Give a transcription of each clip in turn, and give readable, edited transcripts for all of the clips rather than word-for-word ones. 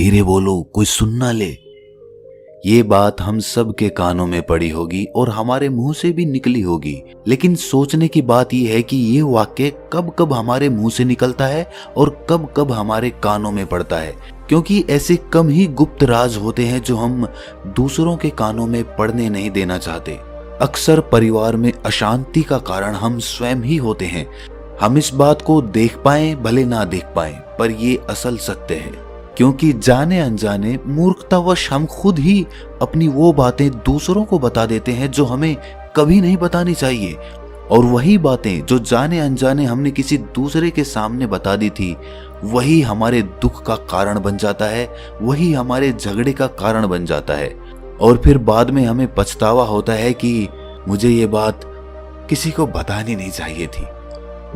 धीरे बोलो, कोई सुन ना ले। ये बात हम सब के कानों में पड़ी होगी और हमारे मुंह से भी निकली होगी, लेकिन सोचने की बात यह है कि ये वाक्य कब कब हमारे मुंह से निकलता है और कब कब हमारे कानों में पड़ता है, क्योंकि ऐसे कम ही गुप्त राज होते हैं जो हम दूसरों के कानों में पड़ने नहीं देना चाहते। अक्सर परिवार में अशांति का कारण हम स्वयं ही होते हैं। हम इस बात को देख पाएं भले ना देख पाएं, पर ये असल सत्य है, क्योंकि जाने अनजाने मूर्खतावश हम खुद ही अपनी वो बातें दूसरों को बता देते हैं जो हमें कभी नहीं बतानी चाहिए। और वही बातें जो जाने अनजाने हमने किसी दूसरे के सामने बता दी थी, वही हमारे दुख का कारण बन जाता है, वही हमारे झगड़े का कारण बन जाता है। और फिर बाद में हमें पछतावा होता है कि मुझे ये बात किसी को बतानी नहीं चाहिए थी,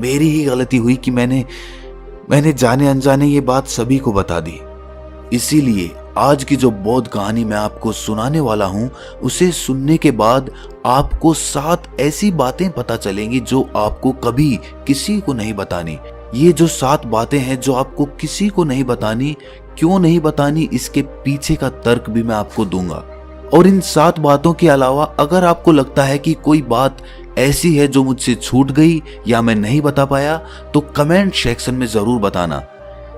मेरी ही गलती हुई कि मैंने जाने अनजाने ये बात सभी को बता दी। इसीलिए आज की जो बौद्ध कहानी मैं आपको सुनाने वाला हूं, उसे सुनने के बाद आपको 7 ऐसी बातें पता चलेंगी जो आपको कभी किसी को नहीं बतानी। ये जो 7 बातें हैं जो आपको किसी को नहीं बतानी, क्यों नहीं बतानी, इसके पीछे का तर्क भी मैं आपको दूंगा। और इन 7 बातों के अलावा अगर आपको लगता है कि कोई बात ऐसी है जो मुझसे छूट गई या मैं नहीं बता पाया, तो कमेंट सेक्शन में जरूर बताना।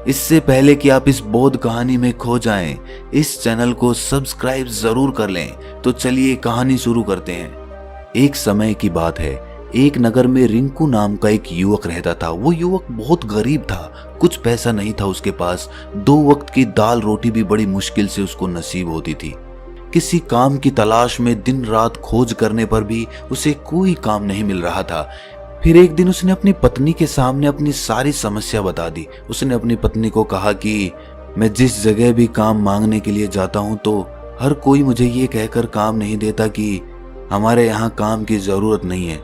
इससे पहले कि आप इस बौद्ध कहानी में खो जाएं, इस चैनल को सब्सक्राइब जरूर कर लें। तो चलिए कहानी शुरू करते हैं। एक समय की बात है, एक नगर में रिंकू नाम का एक युवक रहता था। वो युवक बहुत गरीब था, कुछ पैसा नहीं था उसके पास। 2 वक्त की दाल रोटी भी बड़ी मुश्किल से उसको नसीब होती थी। किसी काम की तलाश में दिन रात खोज करने पर भी उसे कोई काम नहीं मिल रहा था। फिर एक दिन उसने अपनी पत्नी के सामने अपनी सारी समस्या बता दी। उसने अपनी पत्नी को कहा कि मैं जिस जगह भी काम मांगने के लिए जाता हूँ तो हर कोई मुझे ये कहकर काम नहीं देता कि हमारे यहाँ काम की जरूरत नहीं है।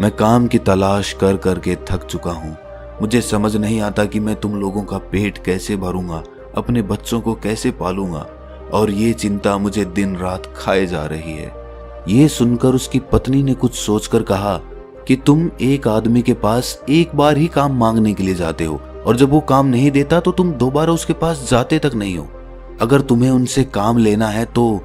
मैं काम की तलाश कर करके थक चुका हूँ। मुझे समझ नहीं आता कि मैं तुम लोगों का पेट कैसे भरूंगा, अपने बच्चों को कैसे पालूंगा, और ये चिंता मुझे दिन रात खाए जा रही है। ये सुनकर उसकी पत्नी ने कुछ सोचकर कहा कि तुम एक आदमी के पास एक बार ही काम मांगने के लिए जाते हो, और जब वो काम नहीं देता तो तुम दोबारा उसके पास जाते तक नहीं हो। अगर तुम्हें उनसे काम लेना है तो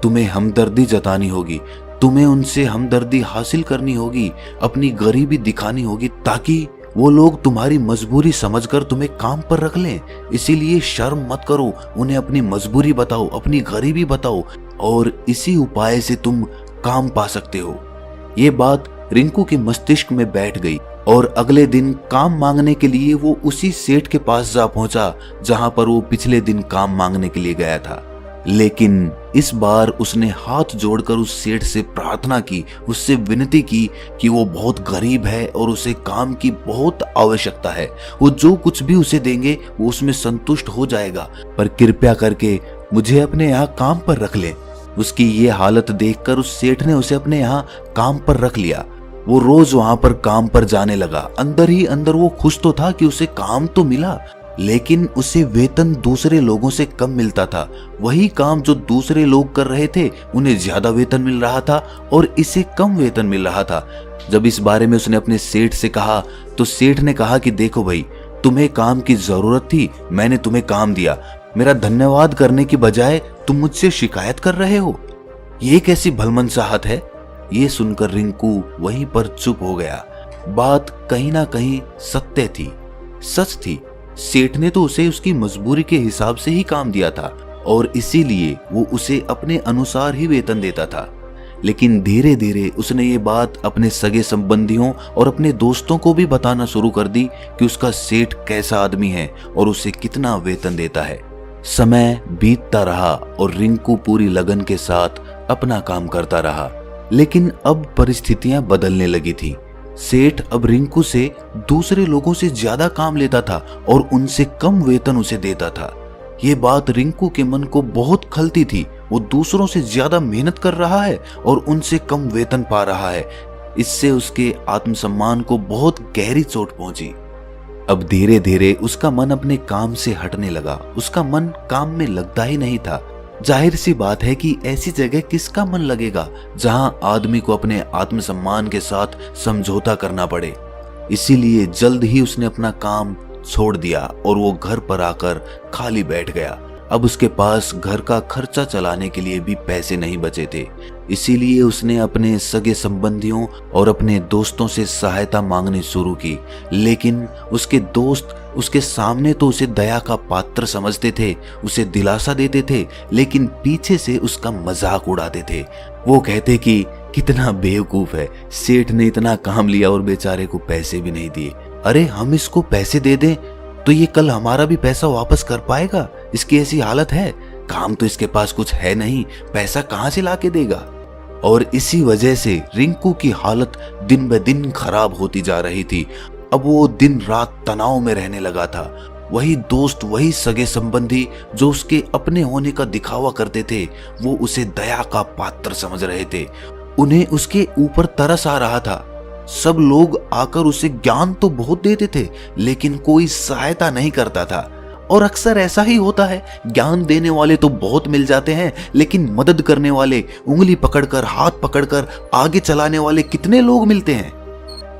तुम्हें हमदर्दी जतानी होगी, तुम्हें उनसे हमदर्दी हासिल करनी होगी, अपनी गरीबी दिखानी होगी, ताकि वो लोग तुम्हारी मजबूरी समझकर तुम्हें काम पर रख लें। इसीलिए शर्म मत करो, उन्हें अपनी मजबूरी बताओ, अपनी गरीबी बताओ, और इसी उपाय से तुम काम पा सकते हो। ये बात रिंकू के मस्तिष्क में बैठ गई और अगले दिन काम मांगने के लिए वो उसी सेठ के पास जा पहुंचा जहां पर वो पिछले दिन काम मांगने के लिए गया था। लेकिन इस बार उसने हाथ जोड़कर उस सेठ से प्रार्थना की, उससे विनती की कि वो बहुत गरीब है और उसे काम की बहुत आवश्यकता है। वो जो कुछ भी उसे देंगे वो उसमें संतुष्ट हो जाएगा, पर कृपया करके मुझे अपने यहाँ काम पर रख ले। उसकी ये हालत देखकर उस सेठ ने उसे अपने यहाँ काम पर रख लिया। वो रोज वहां पर काम पर जाने लगा। अंदर ही अंदर वो खुश तो था कि उसे काम तो मिला, लेकिन उसे वेतन दूसरे लोगों से कम मिलता था। वही काम जो दूसरे लोग कर रहे थे उन्हें ज्यादा वेतन मिल रहा था और इसे कम वेतन मिल रहा था। जब इस बारे में उसने अपने सेठ से कहा तो सेठ ने कहा कि देखो भाई, तुम्हें काम की जरूरत थी, मैंने तुम्हें काम दिया, मेरा धन्यवाद करने की बजाय तुम मुझसे शिकायत कर रहे हो, ये कैसी भलमनसाहट है। ये सुनकर रिंकू वहीं पर चुप हो गया। बात कहीं ना कहीं सत्य थी, सच थी। सेठ ने तो उसे उसकी मजबूरी के हिसाब से ही काम दिया था और इसीलिए वो उसे अपने अनुसार ही वेतन देता था। लेकिन धीरे धीरे उसने ये बात अपने सगे संबंधियों और अपने दोस्तों को भी बताना शुरू कर दी कि उसका सेठ कैसा आदमी है और उसे कितना वेतन देता है। समय बीतता रहा और रिंकू पूरी लगन के साथ अपना काम करता रहा। लेकिन अब परिस्थितियां बदलने लगी थी। सेठ अब रिंकू से दूसरे लोगों से ज्यादा काम लेता था और उनसे कम वेतन उसे देता था। ये बात रिंकू के मन को बहुत खलती थी। वो दूसरों से ज्यादा मेहनत कर रहा है और उनसे कम वेतन पा रहा है। इससे उसके आत्मसम्मान को बहुत गहरी चोट पहुंची। अब धीरे धीरे उसका मन अपने काम से हटने लगा। उसका मन काम में लगता ही नहीं था। जाहिर सी बात है कि ऐसी जगह किसका मन लगेगा जहां आदमी को अपने आत्मसम्मान के साथ समझौता करना पड़े। इसीलिए जल्द ही उसने अपना काम छोड़ दिया और वो घर पर आकर खाली बैठ गया। अब उसके पास घर का खर्चा चलाने के लिए भी पैसे नहीं बचे थे। इसीलिए उसने अपने सगे संबंधियों और अपने दोस्तों से सहायता मांगनी शुरू की। लेकिन उसके दोस्त उसके सामने तो उसे दया का पात्र समझते थे, उसे दिलासा देते थे, लेकिन पीछे से उसका मजाक उड़ाते थे। वो कहते कि कितना बेवकूफ है, सेठ ने इतना काम लिया और बेचारे को पैसे भी नहीं दिए। अरे हम इसको पैसे दे दें तो ये कल हमारा भी पैसा वापस कर पाएगा? इसकी ऐसी हालत है, काम तो इसके पास कुछ है नहीं, पैसा कहां से लाके देगा? और इसी वजह से रिंकू की हालत दिन ब दिन खराब होती जा रही थी। अब वो दिन रात तनाव में रहने लगा था। वही दोस्त, वही सगे संबंधी जो उसके अपने होने का दिखावा करते थे, वो उसे दया का पात्र समझ रहे थे। उन्हें उसके ऊपर तरस आ रहा था। सब लोग आकर उसे ज्ञान तो बहुत देते थे, लेकिन कोई सहायता नहीं करता था। और अक्सर ऐसा ही होता है, ज्ञान देने वाले तो बहुत मिल जाते हैं, लेकिन मदद करने वाले, उंगली पकड़कर, हाथ पकड़कर आगे चलाने वाले कितने लोग मिलते हैं।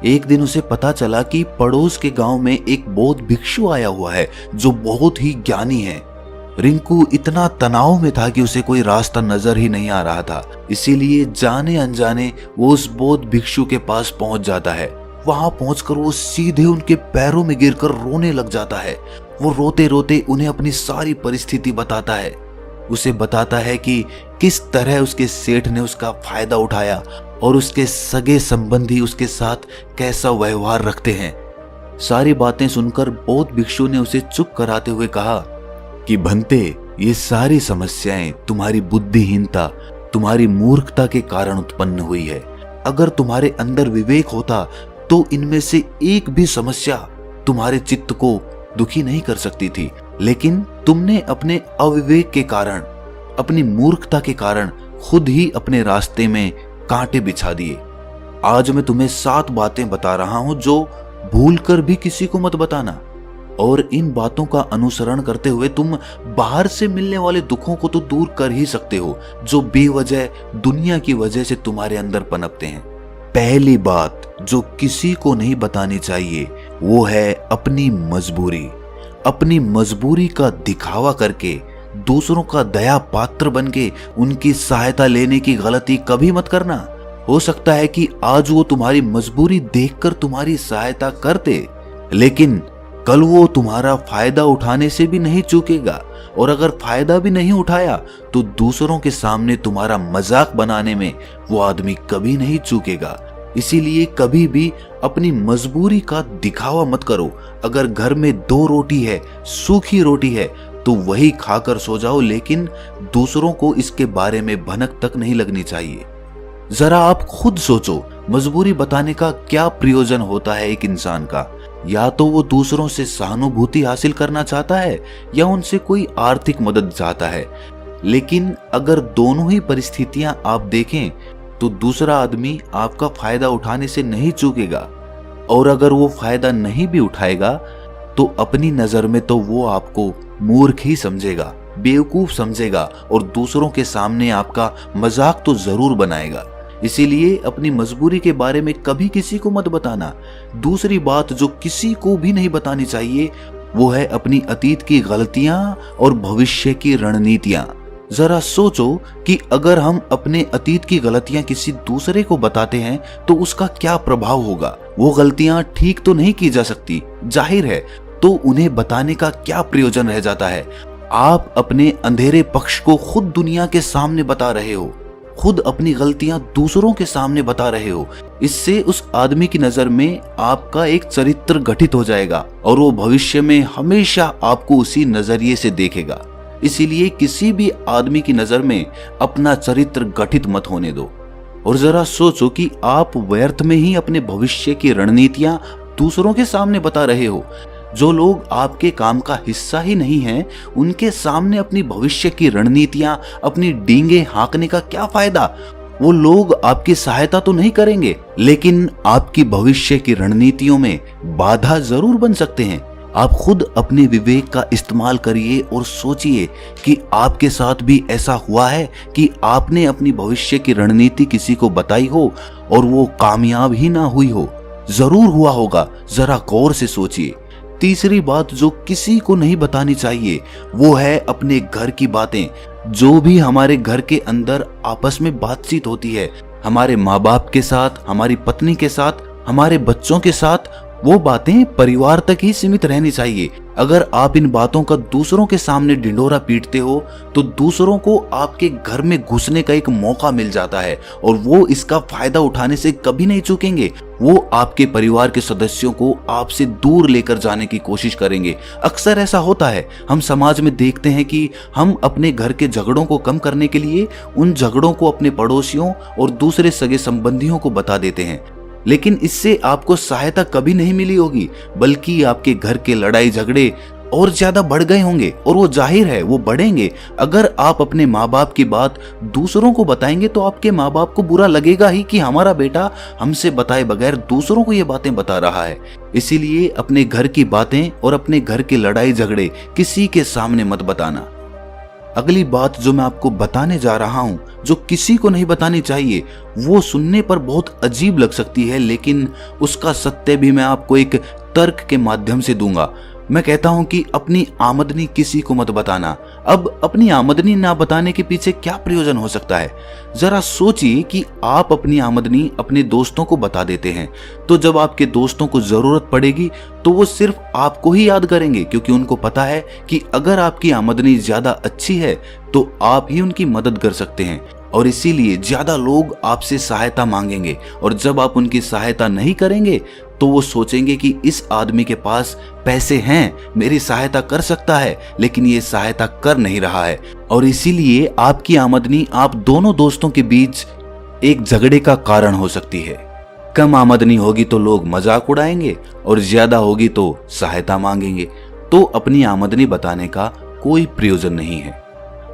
एक दिन उसे पता चला कि पड़ोस के गांव में एक बौद्ध भिक्षु आया हुआ है जो बहुत ही ज्ञानी है। रिंकू इतना तनाव में था कि उसे कोई रास्ता नजर ही नहीं आ रहा था। इसीलिए जाने अनजाने वो उस बौद्ध भिक्षु के पास पहुंच जाता है। वहां पहुंचकर वो सीधे उनके पैरों में गिरकर रोने लग जाता है। वो रोते रोते उन्हें अपनी सारी परिस्थिति बताता है। उसे बताता है कि किस तरह उसके सेठ ने उसका फायदा उठाया और उसके सगे संबंधी उसके साथ कैसा व्यवहार रखते हैं। सारी बातें सुनकर बौद्ध भिक्षु ने उसे चुप कराते हुए कहा कि भंते, ये सारी समस्याएं तुम्हारी बुद्धिहीनता, तुम्हारी मूर्खता के कारण उत्पन्न हुई है। अगर तुम्हारे अंदर विवेक होता तो इनमें से एक भी समस्या तुम्हारे चित्त को दुखी नहीं कर सकती थी, लेकिन तुमने अपने अविवेक के कारण, अपनी मूर्खता के कारण खुद ही अपने रास्ते में कांटे बिछा दिए। आज मैं तुम्हें 7 बातें बता रहा हूं जो भूलकर भी किसी को मत बताना, और इन बातों का अनुसरण करते हुए तुम बाहर से मिलने वाले दुखों को तो दूर कर ही सकते हो जो बेवजह दुनिया की वजह से तुम्हारे अंदर पनपते हैं। पहली बात जो किसी को नहीं बतानी चाहिए वो है अपनी मजबूरी। अपनी मजबूरी का दिखावा करके, दूसरों का दया पात्र बनके उनकी सहायता लेने की गलती कभी मत करना। हो सकता है कि आज वो तुम्हारी मजबूरी देखकर तुम्हारी सहायता करते, लेकिन कल वो तुम्हारा फायदा उठाने से भी नहीं चूकेगा, और अगर फायदा भी नहीं उठाया तो दूसरों के सामने तुम्हारा मजाक बनाने में वो आदमी कभी नहीं चूकेगा। इसीलिए कभी भी अपनी मजबूरी का दिखावा मत करो। अगर घर में 2 रोटी है, सूखी रोटी है, तो वही खाकर सो जाओ, लेकिन दूसरों को इसके बारे में भनक तक नहीं लगनी चाहिए। जरा आप खुद सोचो, मजबूरी बताने का क्या प्रयोजन होता है एक इंसान का? या तो वो दूसरों से सहानुभूति हासिल करना चाहता है या उनसे कोई आर्थिक मदद चाहता है। लेकिन अगर दोनों ही परिस्थितियां आप देखें तो दूसरा आदमी आपका फायदा उठाने से नहीं चूकेगा, और अगर वो फायदा नहीं भी उठाएगा तो अपनी नजर में तो वो आपको मूर्ख ही समझेगा, बेवकूफ समझेगा, और दूसरों के सामने आपका मजाक तो जरूर बनाएगा। इसीलिए अपनी मजबूरी के बारे में कभी किसी को मत बताना। दूसरी बात जो किसी को भी नहीं बतानी चाहिए वो है अपनी अतीत की गलतियां और भविष्य की रणनीतियां। जरा सोचो कि अगर हम अपने अतीत की गलतियां किसी दूसरे को बताते हैं तो उसका क्या प्रभाव होगा। वो गलतियां ठीक तो नहीं की जा सकती, जाहिर है, तो उन्हें बताने का क्या प्रयोजन रह जाता है। आप अपने अंधेरे पक्ष को खुद दुनिया के सामने बता रहे हो, खुद अपनी गलतियां दूसरों के सामने बता रहे हो। इससे उस आदमी की नजर में आपका एक चरित्र गठित हो जाएगा और वो भविष्य में हमेशा आपको उसी नजरिए से देखेगा। इसीलिए किसी भी आदमी की नजर में अपना चरित्र गठित मत होने दो। और जरा सोचो कि आप व्यर्थ में ही अपने भविष्य की रणनीतियां दूसरों के सामने बता रहे हो। जो लोग आपके काम का हिस्सा ही नहीं हैं, उनके सामने अपनी भविष्य की रणनीतियां, अपनी डींगे हाँकने का क्या फायदा? वो लोग आपकी सहायता तो नहीं करेंगे, लेकिन आपकी भविष्य की रणनीतियों में बाधा जरूर बन सकते हैं। आप खुद अपने विवेक का इस्तेमाल करिए और सोचिए कि आपके साथ भी ऐसा हुआ है कि आपने अपनी भविष्य की रणनीति किसी को बताई हो और वो कामयाब ही ना हुई हो। जरूर हुआ होगा, जरा गौर से सोचिए। तीसरी बात जो किसी को नहीं बतानी चाहिए वो है अपने घर की बातें। जो भी हमारे घर के अंदर आपस में बातचीत होती है, हमारे माँ बाप के साथ, हमारी पत्नी के साथ, हमारे बच्चों के साथ, वो बातें परिवार तक ही सीमित रहनी चाहिए। अगर आप इन बातों का दूसरों के सामने ढिंढोरा पीटते हो तो दूसरों को आपके घर में घुसने का एक मौका मिल जाता है और वो इसका फायदा उठाने से कभी नहीं चूकेंगे। वो आपके परिवार के सदस्यों को आपसे दूर लेकर जाने की कोशिश करेंगे। अक्सर ऐसा होता है, हम समाज में देखते हैं कि हम अपने घर के झगड़ों को कम करने के लिए उन झगड़ों को अपने पड़ोसियों और दूसरे सगे संबंधियों को बता देते हैं, लेकिन इससे आपको सहायता कभी नहीं मिली होगी, बल्कि आपके घर के लड़ाई झगड़े और ज्यादा बढ़ गए होंगे और वो जाहिर है वो बढ़ेंगे। अगर आप अपने माँ बाप की बात दूसरों को बताएंगे तो आपके माँ बाप को बुरा लगेगा ही कि हमारा बेटा हमसे बताए बगैर दूसरों को ये बातें बता रहा है। इसीलिए अपने घर की बातें और अपने घर के लड़ाई झगड़े किसी के सामने मत बताना। अगली बात जो मैं आपको बताने जा रहा हूं, जो किसी को नहीं बतानी चाहिए, वो सुनने पर बहुत अजीब लग सकती है, लेकिन उसका सत्य भी मैं आपको एक तर्क के माध्यम से दूंगा। मैं कहता हूं कि अपनी आमदनी किसी को मत बताना। अब अपनी आमदनी ना बताने के पीछे क्या प्रयोजन हो सकता है? जरा सोचिए कि आप अपनी आमदनी अपने दोस्तों को बता देते हैं, तो जब आपके दोस्तों को जरूरत पड़ेगी तो वो सिर्फ आपको ही याद करेंगे, क्योंकि उनको पता है कि अगर आपकी आमदनी ज्यादा अच्छी है तो आप ही उनकी मदद कर सकते हैं और इसीलिए ज्यादा लोग आपसे सहायता मांगेंगे। और जब आप उनकी सहायता नहीं करेंगे तो वो सोचेंगे कि इस आदमी के पास पैसे हैं, मेरी सहायता कर सकता है, लेकिन ये सहायता कर नहीं रहा है। और इसीलिए आपकी आमदनी आप दोनों दोस्तों के बीच एक झगड़े का कारण हो सकती है। कम आमदनी होगी तो लोग मजाक उड़ाएंगे और ज्यादा होगी तो सहायता मांगेंगे। तो अपनी आमदनी बताने का कोई प्रयोजन नहीं है।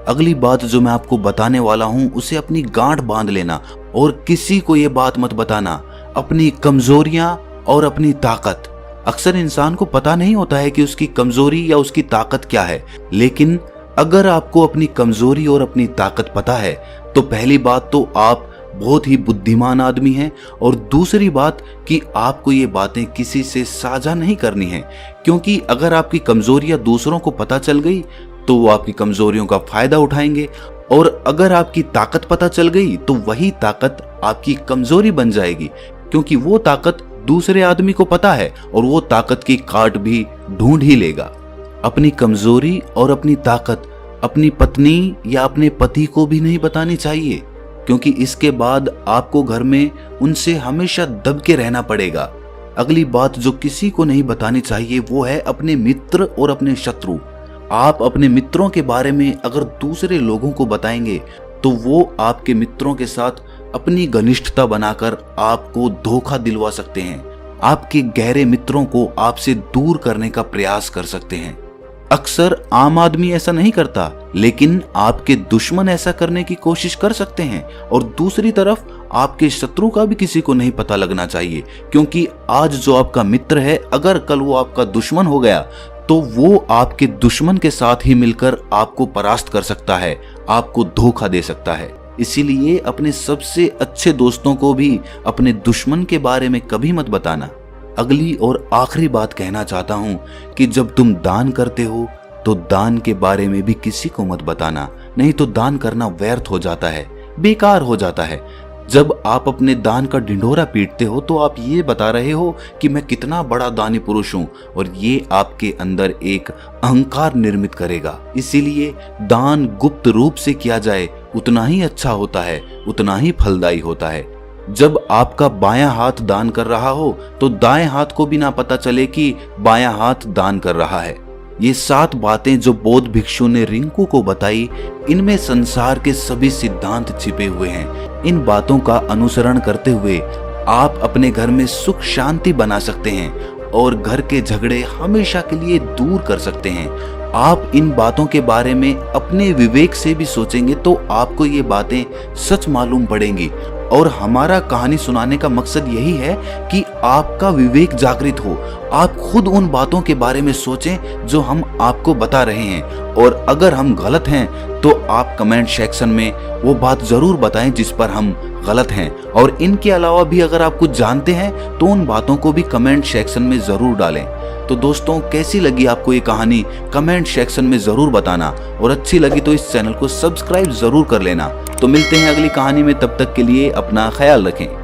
अगली बात जो मैं आपको बताने वाला हूं उसे अपनी गांठ बांध लेना और किसी को ये बात मत बताना। अपनी कमजोरियां और अपनी ताकत। अक्सर इंसान को पता नहीं होता है कि उसकी कमजोरी या उसकी ताकत क्या है, लेकिन अगर आपको अपनी कमजोरी और अपनी ताकत पता है तो पहली बात तो आप बहुत ही बुद्धिमान आदमी हैं और दूसरी बात कि आपको ये बातें किसी से साझा नहीं करनी है, क्योंकि अगर आपकी कमजोरियां दूसरों को पता चल गई तो वो आपकी कमजोरियों का फायदा उठाएंगे, और अगर आपकी ताकत पता चल गई तो वही ताकत आपकी कमजोरी बन जाएगी, क्योंकि वो ताकत दूसरे आदमी को पता है और वो ताकत की काट भी ढूंढ ही लेगा। अपनी कमजोरी और अपनी ताकत अपनी पत्नी या अपने पति को भी नहीं बतानी चाहिए, क्योंकि इसके बाद आपको घर में उनसे हमेशा दब के रहना पड़ेगा। अगली बात जो किसी को नहीं बतानी चाहिए वो है अपने मित्र और अपने शत्रु। आप अपने मित्रों के बारे में अगर दूसरे लोगों को बताएंगे तो वो आपके मित्रों के साथ अपनी घनिष्ठता बनाकर आपको धोखा दिलवा सकते हैं। आपके गहरे मित्रों को आपसे दूर करने का प्रयास कर सकते हैं। अक्सर आम आदमी ऐसा नहीं करता, लेकिन आपके दुश्मन ऐसा करने की कोशिश कर सकते हैं। और दूसरी तरफ आपके शत्रु का भी किसी को नहीं पता लगना चाहिए, क्योंकि आज जो आपका मित्र है अगर कल वो आपका दुश्मन हो गया तो वो आपके दुश्मन के साथ ही मिलकर आपको परास्त कर सकता है, आपको धोखा दे सकता है। इसीलिए अपने सबसे अच्छे दोस्तों को भी अपने दुश्मन के बारे में कभी मत बताना। अगली और आखिरी बात कहना चाहता हूं कि जब तुम दान करते हो तो दान के बारे में भी किसी को मत बताना, नहीं तो दान करना व्यर्थ हो जाता है, बेकार हो जाता है। जब आप अपने दान का ढिंढोरा पीटते हो तो आप ये बता रहे हो कि मैं कितना बड़ा दानी पुरुष हूं, और ये आपके अंदर एक अहंकार निर्मित करेगा। इसीलिए दान गुप्त रूप से किया जाए उतना ही अच्छा होता है, उतना ही फलदायी होता है। जब आपका बायां हाथ दान कर रहा हो तो दाएं हाथ को भी ना पता चले कि बायां हाथ दान कर रहा है। ये 7 बातें जो बौद्ध भिक्षु ने रिंकू को बताई, इनमें संसार के सभी सिद्धांत छिपे हुए हैं। इन बातों का अनुसरण करते हुए आप अपने घर में सुख शांति बना सकते हैं और घर के झगड़े हमेशा के लिए दूर कर सकते हैं। आप इन बातों के बारे में अपने विवेक से भी सोचेंगे तो आपको ये बातें सच मालूम पड़ेंगी और हमारा कहानी सुनाने का मकसद यही है कि आपका विवेक जागृत हो, आप खुद उन बातों के बारे में सोचें जो हम आपको बता रहे हैं, और अगर हम गलत हैं तो आप कमेंट सेक्शन में वो बात जरूर बताएं जिस पर हम गलत हैं। और इनके अलावा भी अगर आप कुछ जानते हैं तो उन बातों को भी कमेंट सेक्शन में जरूर डालें। तो दोस्तों, कैसी लगी आपको ये कहानी कमेंट सेक्शन में जरूर बताना, और अच्छी लगी तो इस चैनल को सब्सक्राइब जरूर कर लेना। तो मिलते हैं अगली कहानी में, तब तक के लिए अपना ख्याल रखें।